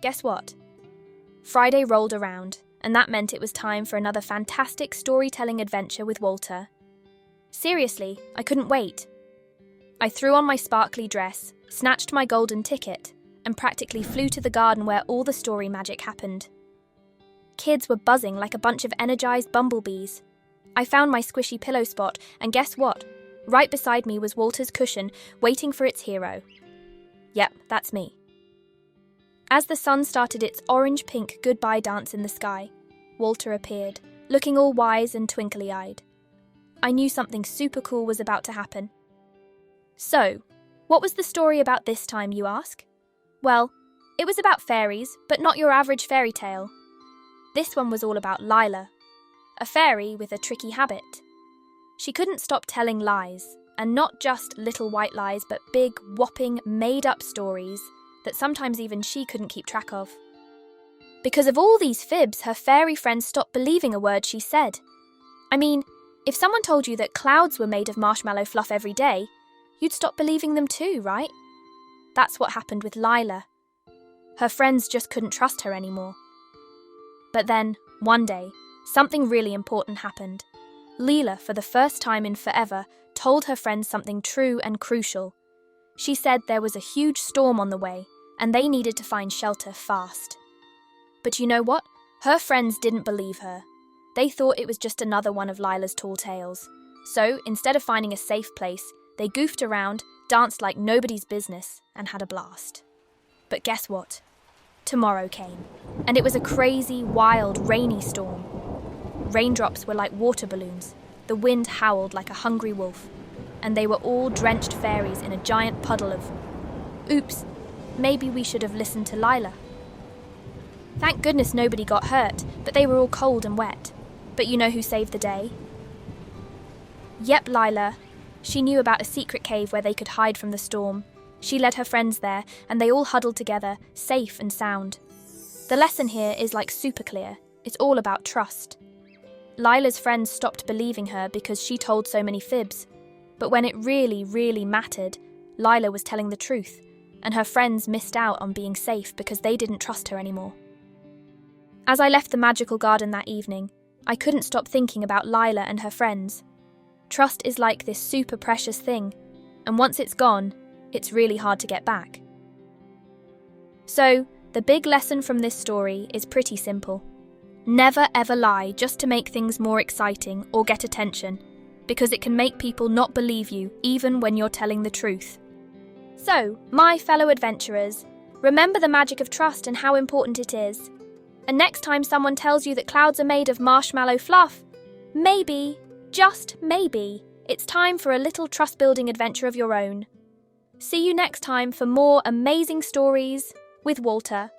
guess what? Friday rolled around, and that meant it was time for another fantastic storytelling adventure with Walter. Seriously, I couldn't wait. I threw on my sparkly dress, snatched my golden ticket, and practically flew to the garden where all the story magic happened. Kids were buzzing like a bunch of energized bumblebees. I found my squishy pillow spot, and guess what? Right beside me was Walter's cushion, waiting for its hero. Yep, that's me. As the sun started its orange-pink goodbye dance in the sky, Walter appeared, looking all wise and twinkly-eyed. I knew something super cool was about to happen. So, what was the story about this time, you ask? Well, it was about fairies, but not your average fairy tale. This one was all about Lila, a fairy with a tricky habit. She couldn't stop telling lies, and not just little white lies, but big, whopping, made-up stories that sometimes even she couldn't keep track of. Because of all these fibs, her fairy friends stopped believing a word she said. I mean, if someone told you that clouds were made of marshmallow fluff every day, you'd stop believing them too, right? That's what happened with Lila. Her friends just couldn't trust her anymore. But then, one day, something really important happened. Lila, for the first time in forever, told her friends something true and crucial. She said there was a huge storm on the way, and they needed to find shelter fast. But you know what? Her friends didn't believe her. They thought it was just another one of Lila's tall tales. So, instead of finding a safe place, they goofed around, danced like nobody's business, and had a blast. But guess what? Tomorrow came, and it was a crazy, wild, rainy storm. Raindrops were like water balloons, the wind howled like a hungry wolf, and they were all drenched fairies in a giant puddle of... Oops, maybe we should have listened to Lila. Thank goodness nobody got hurt, but they were all cold and wet. But you know who saved the day? Yep, Lila. She knew about a secret cave where they could hide from the storm. She led her friends there, and they all huddled together, safe and sound. The lesson here is like super clear. It's all about trust. Lila's friends stopped believing her because she told so many fibs. But when it really, really mattered, Lila was telling the truth, and her friends missed out on being safe because they didn't trust her anymore. As I left the magical garden that evening, I couldn't stop thinking about Lila and her friends. Trust is like this super precious thing, and once it's gone, it's really hard to get back. So, the big lesson from this story is pretty simple. Never ever lie just to make things more exciting or get attention, because it can make people not believe you even when you're telling the truth. So, my fellow adventurers, remember the magic of trust and how important it is. And next time someone tells you that clouds are made of marshmallow fluff, maybe, just maybe, it's time for a little trust-building adventure of your own. See you next time for more amazing stories with Walter.